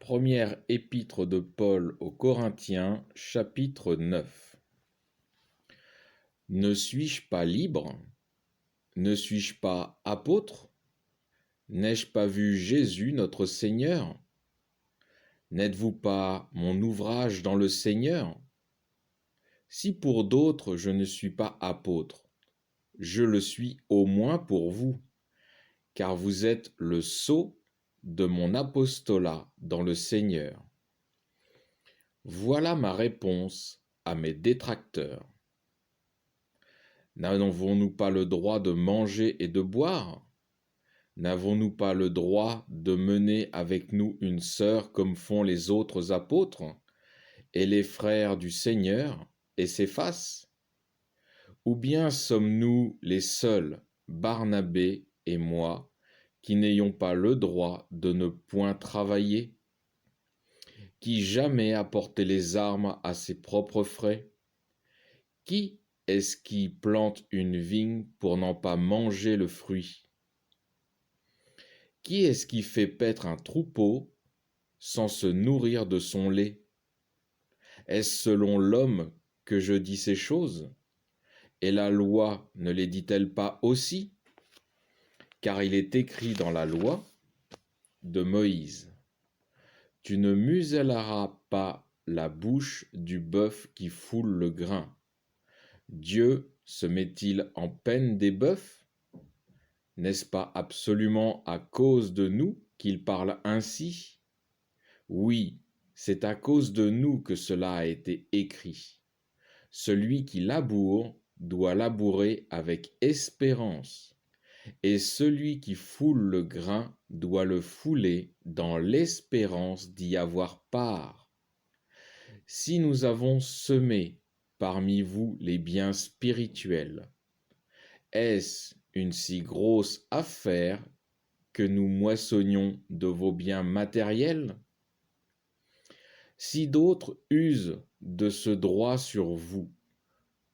Première épître de Paul aux Corinthiens, chapitre 9. Ne suis-je pas libre? Ne suis-je pas apôtre? N'ai-je pas vu Jésus notre Seigneur? N'êtes-vous pas mon ouvrage dans le Seigneur? Si pour d'autres je ne suis pas apôtre, je le suis au moins pour vous, car vous êtes le sceau de mon apostolat dans le Seigneur. Voilà ma réponse à mes détracteurs. N'avons-nous pas le droit de manger et de boire? N'avons-nous pas le droit de mener avec nous une sœur comme font les autres apôtres et les frères du Seigneur et Céphas? Ou bien sommes-nous les seuls, Barnabé et moi, qui n'ayons pas le droit de ne point travailler? Qui jamais a porté les armes à ses propres frais? Qui est-ce qui plante une vigne pour n'en pas manger le fruit? Qui est-ce qui fait paître un troupeau sans se nourrir de son lait? Est-ce selon l'homme que je dis ces choses? Et la loi ne les dit-elle pas aussi? Car il est écrit dans la loi de Moïse: Tu ne muselleras pas la bouche du bœuf qui foule le grain. Dieu se met-il en peine des bœufs? N'est-ce pas absolument à cause de nous qu'il parle ainsi? Oui, c'est à cause de nous que cela a été écrit. Celui qui laboure doit labourer avec espérance, et celui qui foule le grain doit le fouler dans l'espérance d'y avoir part. Si nous avons semé parmi vous les biens spirituels, est-ce une si grosse affaire que nous moissonnions de vos biens matériels? Si d'autres usent de ce droit sur vous,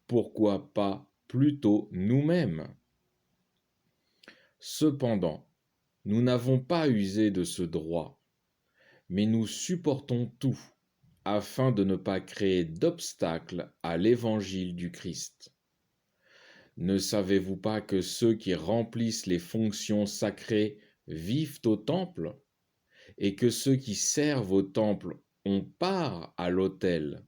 pourquoi pas plutôt nous-mêmes? Cependant, nous n'avons pas usé de ce droit, mais nous supportons tout, afin de ne pas créer d'obstacle à l'évangile du Christ. Ne savez-vous pas que ceux qui remplissent les fonctions sacrées vivent au temple, et que ceux qui servent au temple ont part à l'autel?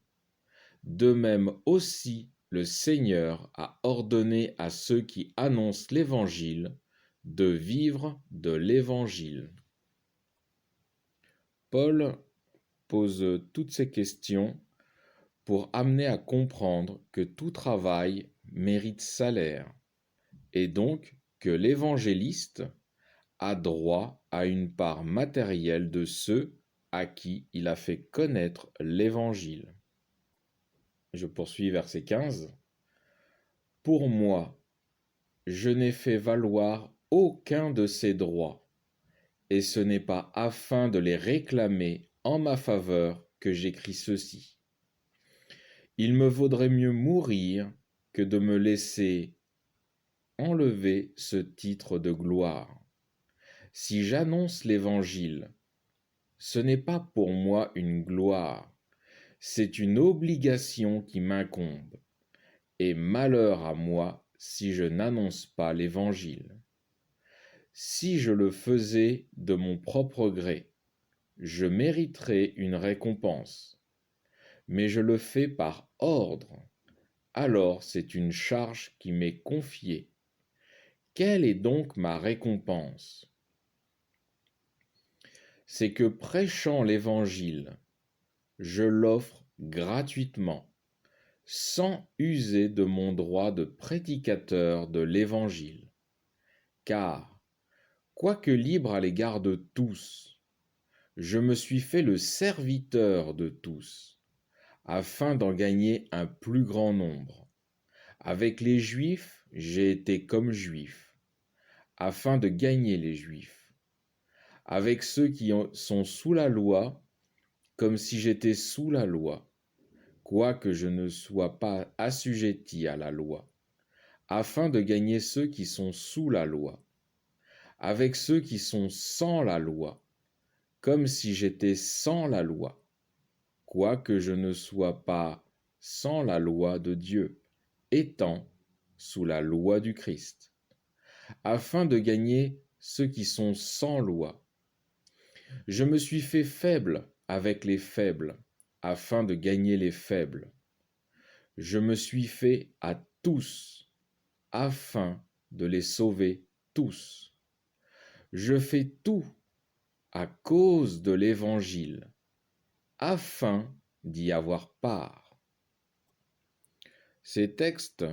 De même aussi, le Seigneur a ordonné à ceux qui annoncent l'Évangile de vivre de l'Évangile. Paul pose toutes ces questions pour amener à comprendre que tout travail mérite salaire, et donc que l'évangéliste a droit à une part matérielle de ceux à qui il a fait connaître l'Évangile. Je poursuis verset 15. Pour moi, je n'ai fait valoir aucun de ces droits, et ce n'est pas afin de les réclamer en ma faveur que j'écris ceci. Il me vaudrait mieux mourir que de me laisser enlever ce titre de gloire. Si j'annonce l'Évangile, ce n'est pas pour moi une gloire, c'est une obligation qui m'incombe, et malheur à moi si je n'annonce pas l'Évangile. Si je le faisais de mon propre gré, je mériterais une récompense, mais je le fais par ordre, alors c'est une charge qui m'est confiée. Quelle est donc ma récompense? C'est que prêchant l'Évangile, je l'offre gratuitement, sans user de mon droit de prédicateur de l'Évangile. Car, quoique libre à l'égard de tous, je me suis fait le serviteur de tous, afin d'en gagner un plus grand nombre. Avec les Juifs, j'ai été comme Juif, afin de gagner les Juifs. Avec ceux qui sont sous la loi, comme si j'étais sous la loi, quoique je ne sois pas assujetti à la loi, afin de gagner ceux qui sont sous la loi. Avec ceux qui sont sans la loi, comme si j'étais sans la loi, quoique je ne sois pas sans la loi de Dieu, étant sous la loi du Christ, afin de gagner ceux qui sont sans loi. Je me suis fait faible avec les faibles, afin de gagner les faibles. Je me suis fait à tous, afin de les sauver tous. Je fais tout à cause de l'Évangile, afin d'y avoir part. Ces textes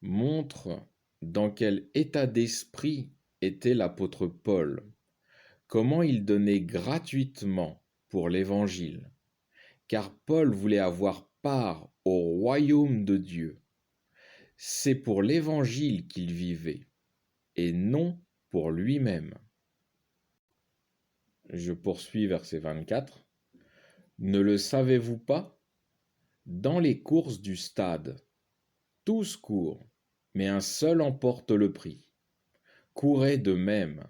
montrent dans quel état d'esprit était l'apôtre Paul, comment il donnait gratuitement pour l'Évangile, car Paul voulait avoir part au royaume de Dieu. C'est pour l'Évangile qu'il vivait, et non pour lui-même. Je poursuis verset 24. Ne le savez-vous pas? Dans les courses du stade, tous courent, mais un seul emporte le prix. Courez de même,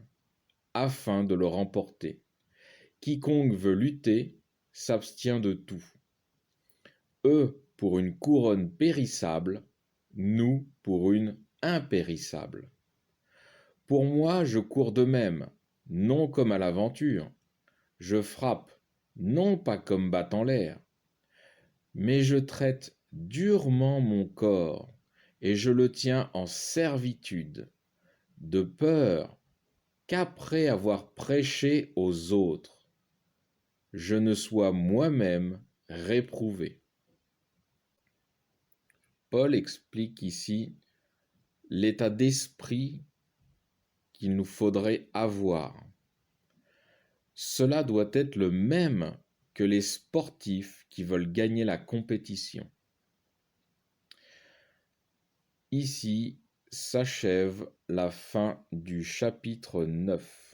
afin de le remporter. Quiconque veut lutter s'abstient de tout. Eux pour une couronne périssable, nous pour une impérissable. Pour moi, je cours de même, non comme à l'aventure. Je frappe, non pas comme battant l'air, mais je traite durement mon corps, et je le tiens en servitude, de peur qu'après avoir prêché aux autres, je ne sois moi-même réprouvé. Paul explique ici l'état d'esprit qu'il nous faudrait avoir. Cela doit être le même que les sportifs qui veulent gagner la compétition. Ici s'achève la fin du chapitre 9.